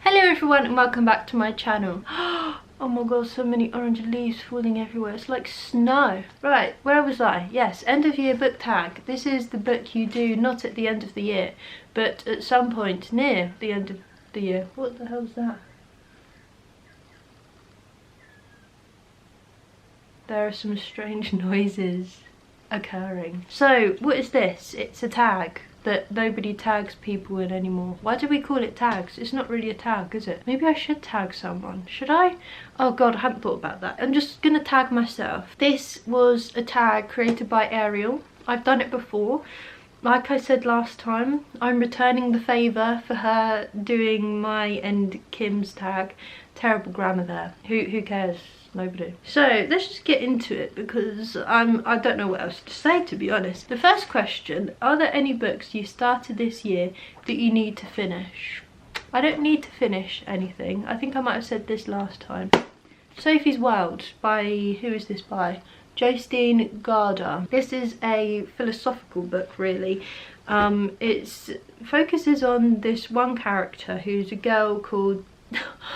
Hello everyone and welcome back to my channel. Oh my god, so many orange leaves falling everywhere. It's like snow. Right, where was I? Yes, end of year book tag. This is the book you do not at the end of the year, but at some point near the end of the year. What the hell's that? There are some strange noises occurring. So, what is this? It's a tag that nobody tags people in anymore. Why do we call it tags? It's not really a tag, is it? Maybe I should tag someone. Should I? Oh god, I hadn't thought about that. I'm just gonna tag myself. This was a tag created by Ariel. I've done it before. Like I said last time, I'm returning the favour for her doing my and Kim's tag. Terrible grammar there. Who cares? Nobody. So let's just get into it because I don't know what else to say, to be honest. The first question: are there any books you started this year that you need to finish? I don't need to finish anything. I think I might have said this last time. Sophie's World by, who is this by? Justine Garda. This is a philosophical book, really. It focuses on this one character who's a girl called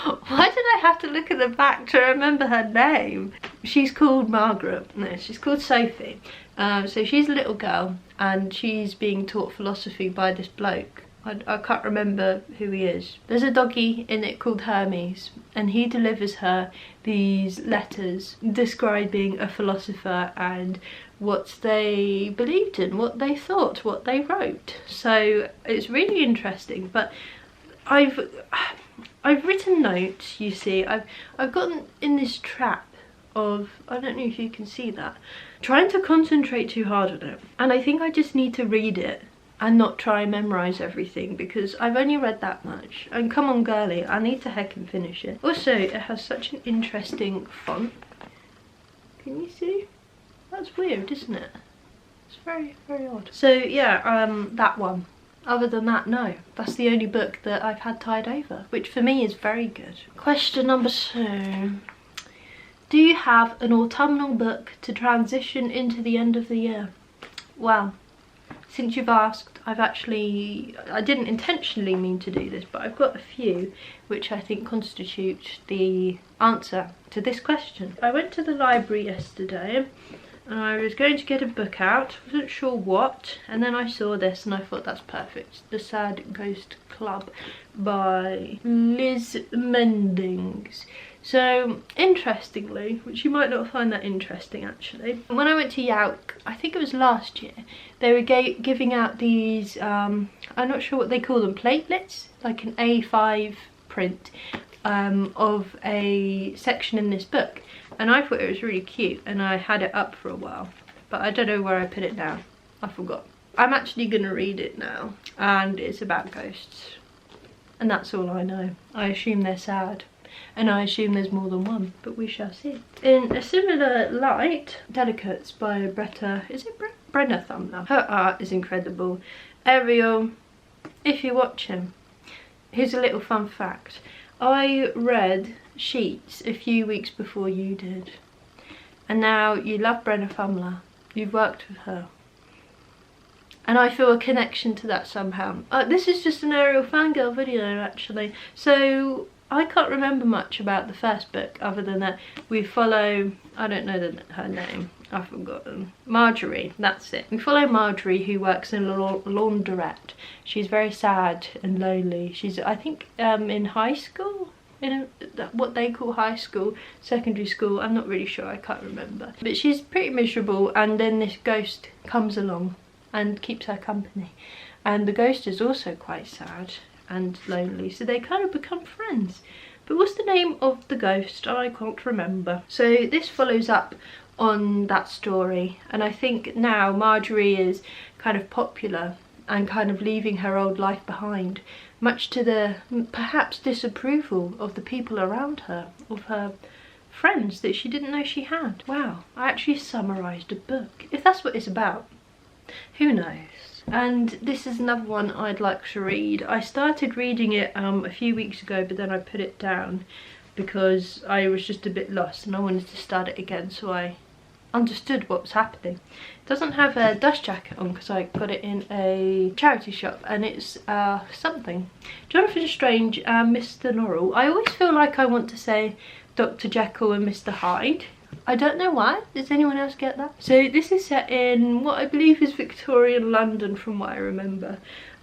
why did I have to look at the back to remember her name? She's called Margaret. No, she's called Sophie. So she's a little girl and she's being taught philosophy by this bloke. I can't remember who he is. There's a doggy in it called Hermes and he delivers her these letters describing a philosopher and what they believed in, what they thought, what they wrote. So it's really interesting, but I've written notes, you see. I've gotten in this trap of, I don't know if you can see that, trying to concentrate too hard on it. And I think I just need to read it and not try and memorise everything because I've only read that much. And come on girlie, I need to heckin' finish it. Also, it has such an interesting font. Can you see? That's weird, isn't it? It's very, very odd. So yeah, that one. Other than that, no. That's the only book that I've had tied over, which for me is very good. Question number 2. Do you have an autumnal book to transition into the end of the year? Well, since you've asked, I didn't intentionally mean to do this, but I've got a few which I think constitute the answer to this question. I went to the library yesterday and I was going to get a book out, wasn't sure what, and then I saw this and I thought that's perfect. The Sad Ghost Club by Liz Mendings. So interestingly, which you might not find that interesting actually, when I went to Yauk, I think it was last year, they were giving out these, I'm not sure what they call them, platelets, like an A5 print of a section in this book. And I thought it was really cute and I had it up for a while, but I don't know where I put it now. I forgot. I'm actually going to read it now and it's about ghosts. And that's all I know. I assume they're sad and I assume there's more than one, but we shall see. In a similar light, Delicates by Brenna Thumler. Her art is incredible. Ariel, if you watch him, here's a little fun fact. I read Sheets a few weeks before you did, and now you love Brenna Thumler, you've worked with her, and I feel a connection to that somehow. This is just an Ariel fangirl video actually, so I can't remember much about the first book other than that we follow, I don't know her name, I've forgotten, Marjorie, that's it. We follow Marjorie, who works in a laundrette. She's very sad and lonely. She's, I think, in high school, in what they call high school, secondary school, I'm not really sure, I can't remember. But she's pretty miserable and then this ghost comes along and keeps her company. And the ghost is also quite sad and lonely, so they kind of become friends. But what's the name of the ghost? I can't remember. So this follows up on that story, and I think now Marjorie is kind of popular and kind of leaving her old life behind, much to the perhaps disapproval of the people around her, of her friends that she didn't know she had. Wow, I actually summarised a book. If that's what it's about, who knows? And this is another one I'd like to read. I started reading it a few weeks ago, but then I put it down because I was just a bit lost and I wanted to start it again, so I understood what was happening. It doesn't have a dust jacket on because I got it in a charity shop, and it's something. Jonathan Strange and Mr. Norrell. I always feel like I want to say Dr. Jekyll and Mr. Hyde. I don't know why. Does anyone else get that? So this is set in what I believe is Victorian London from what I remember.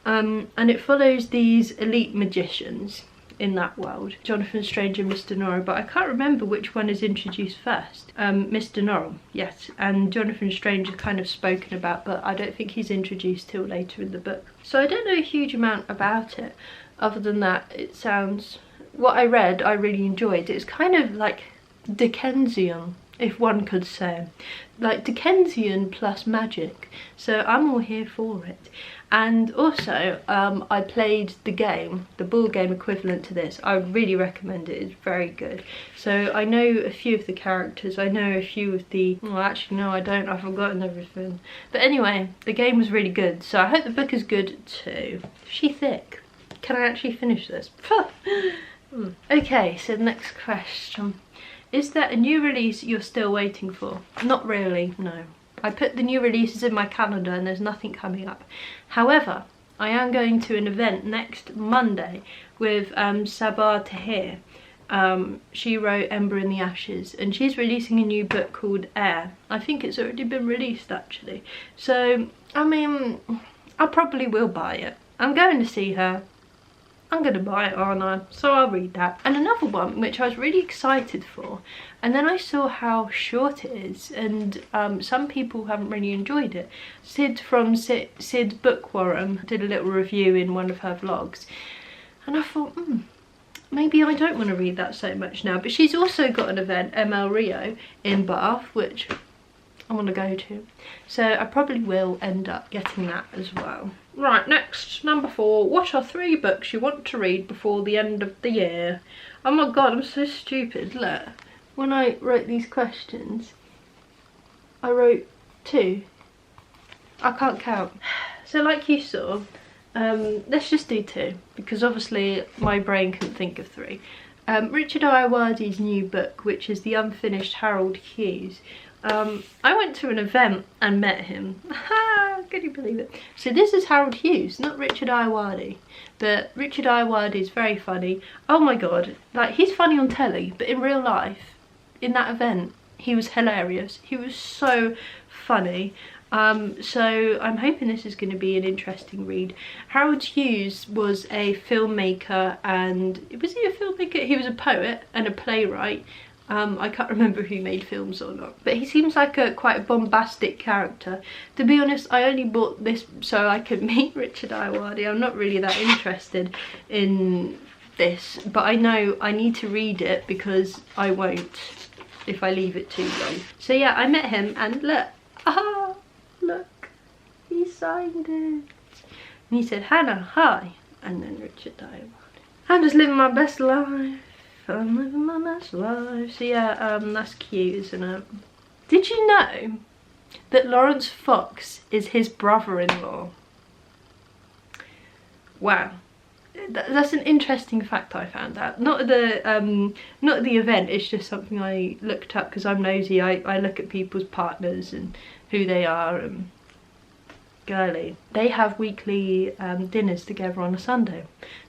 And it follows these elite magicians in that world, Jonathan Strange and Mr. Norrell, but I can't remember which one is introduced first. Mr. Norrell, yes, and Jonathan Strange is kind of spoken about, but I don't think he's introduced till later in the book. So I don't know a huge amount about it, other than that it sounds, what I read I really enjoyed. It's kind of like Dickensian, if one could say, like Dickensian plus magic, so I'm all here for it. And also I played the game, the board game equivalent to this. I really recommend it. It's very good. So I know a few of the characters, I know a few of the, well actually no I don't, I've forgotten everything, but anyway the game was really good, so I hope the book is good too. Is she thick? Can I actually finish this? Okay, so the next question. Is there a new release you're still waiting for? Not really, no. I put the new releases in my calendar and there's nothing coming up. However, I am going to an event next Monday with Sabah Tahir. She wrote Ember in the Ashes, and she's releasing a new book called Air. I think it's already been released actually. So, I mean, I probably will buy it. I'm going to see her. I'm gonna buy it, aren't I? So I'll read that. And another one which I was really excited for, and then I saw how short it is, and some people haven't really enjoyed it. Sid from Sid Bookworm did a little review in one of her vlogs, and I thought, maybe I don't want to read that so much now. But she's also got an event, ML Rio, in Bath, which I want to go to, so I probably will end up getting that as well. Right, next, number 4. What are 3 books you want to read before the end of the year? Oh my god, I'm so stupid. Look, when I wrote these questions, I wrote 2. I can't count. So like you saw, let's just do 2, because obviously my brain couldn't think of 3. Richard Ayoade's new book, which is The Unfinished Harold Hughes. I went to an event and met him. Can you believe it? So this is Harold Hughes, not Richard Ayoade. But Richard Ayoade is very funny. Oh my god, like he's funny on telly, but in real life, in that event, he was hilarious. He was so funny. So I'm hoping this is going to be an interesting read. Harold Hughes was a filmmaker, and was he a filmmaker? He was a poet and a playwright. I can't remember if he made films or not, but he seems like quite a bombastic character. To be honest, I only bought this so I could meet Richard Ayoade. I'm not really that interested in this, but I know I need to read it because I won't if I leave it too long. So yeah, I met him, and look, look, he signed it. And he said, Hannah, hi, and then Richard Ayoade. I'm just living my best life. I'm living my best life. So yeah, that's cute, isn't it? Did you know that Lawrence Fox is his brother-in-law? Wow, that's an interesting fact I found out. Not at the event. It's just something I looked up because I'm nosy. I look at people's partners and who they are. And girly, they have weekly dinners together on a Sunday.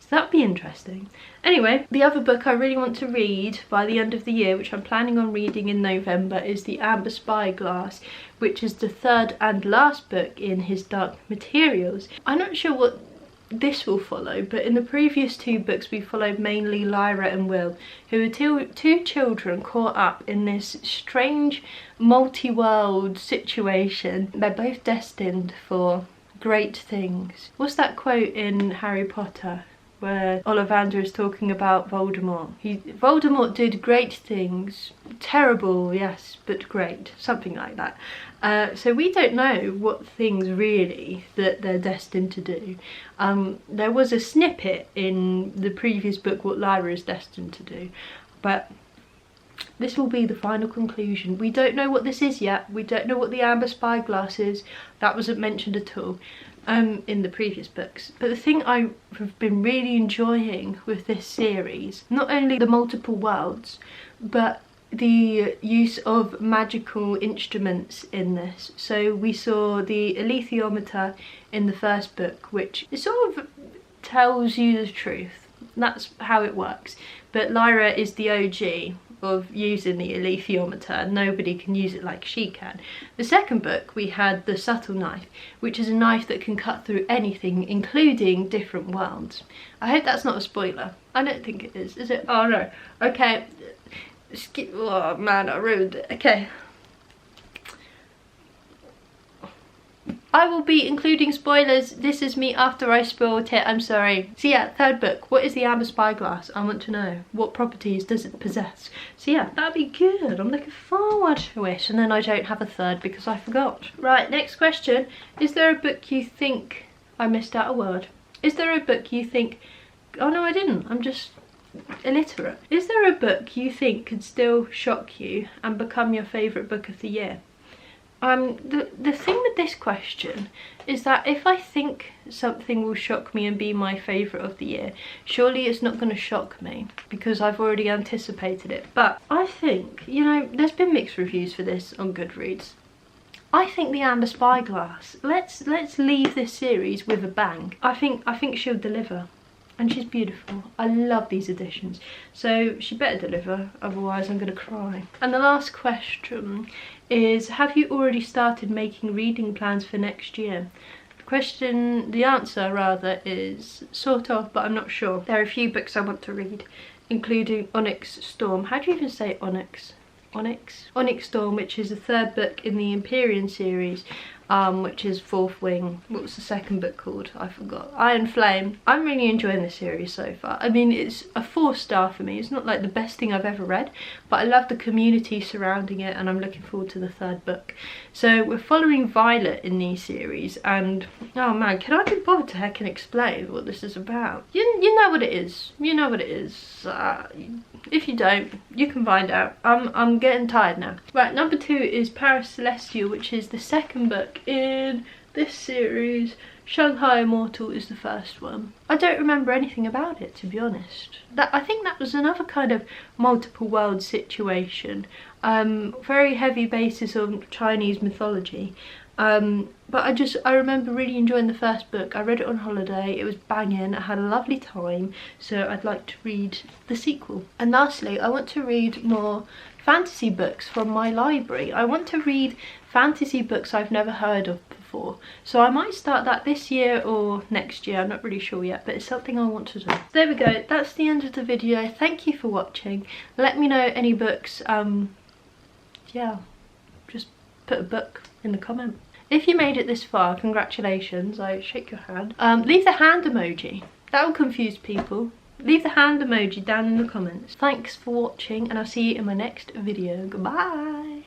That'd be interesting. Anyway, the other book I really want to read by the end of the year, which I'm planning on reading in November, is The Amber Spyglass, which is the 3rd and last book in his Dark Materials. I'm not sure what this will follow, but in the previous 2 books we followed mainly Lyra and Will, who are two children caught up in this strange multi-world situation. They're both destined for great things. What's that quote in Harry Potter where Ollivander is talking about Voldemort? Voldemort did great things. Terrible, yes, but great. Something like that. So we don't know what things really that they're destined to do. There was a snippet in the previous book what Lyra is destined to do, but this will be the final conclusion. We don't know what this is yet. We don't know what the Amber Spyglass is. That wasn't mentioned at all in the previous books. But the thing I have been really enjoying with this series, not only the multiple worlds, but the use of magical instruments in this. So we saw the alethiometer in the first book, which sort of tells you the truth. That's how it works. But Lyra is the OG of using the alethiometer. Nobody can use it like she can. The second book we had the subtle knife, which is a knife that can cut through anything, including different worlds. I hope that's not a spoiler. I don't think it is it? Oh no. Okay. Oh man, I ruined it. Okay. I will be including spoilers. This is me after I spoiled it, I'm sorry. So yeah, third book. What is the amber spyglass? I want to know. What properties does it possess? So yeah, that'd be good. I'm looking forward to it. And then I don't have a third because I forgot. Right, next question. Is there a book you think... I missed out a word. Is there a book you think... Oh no, I didn't. I'm just illiterate. Is there a book you think could still shock you and become your favourite book of the year? The thing with this question is that if I think something will shock me and be my favourite of the year, surely it's not going to shock me because I've already anticipated it. But I think, you know, there's been mixed reviews for this on Goodreads. I think the Amber Spyglass, let's leave this series with a bang. I think she'll deliver. And she's beautiful. I love these editions. So she better deliver, otherwise I'm gonna cry. And the last question is, have you already started making reading plans for next year? The answer rather is sort of, but I'm not sure. There are a few books I want to read, including Onyx Storm. How do you even say Onyx? Onyx Storm, which is the third book in the Empyrean series, which is Fourth Wing. What was the second book called? I forgot. Iron Flame. I'm really enjoying the series so far. I mean, it's a 4-star for me. It's not like the best thing I've ever read, but I love the community surrounding it and I'm looking forward to the third book. So we're following Violet in these series, and oh man, can I be bothered to heck and explain what this is about? You know what it is. You know what it is. If you don't, you can find out. I'm getting tired now. Right, number 2 is Paris Celestial, which is the second book in this series. Shanghai Immortal is the first one. I don't remember anything about it, to be honest. I think that was another kind of multiple world situation. Very heavy basis on Chinese mythology. But I remember really enjoying the first book. I read it on holiday, it was banging, I had a lovely time, so I'd like to read the sequel. And lastly, I want to read more fantasy books from my library. I want to read fantasy books I've never heard of before. So I might start that this year or next year, I'm not really sure yet, but it's something I want to do. There we go, that's the end of the video. Thank you for watching. Let me know any books, yeah, just put a book in the comment. If you made it this far, congratulations, I shake your hand. Leave the hand emoji, that will confuse people. Leave the hand emoji down in the comments. Thanks for watching and I'll see you in my next video. Goodbye.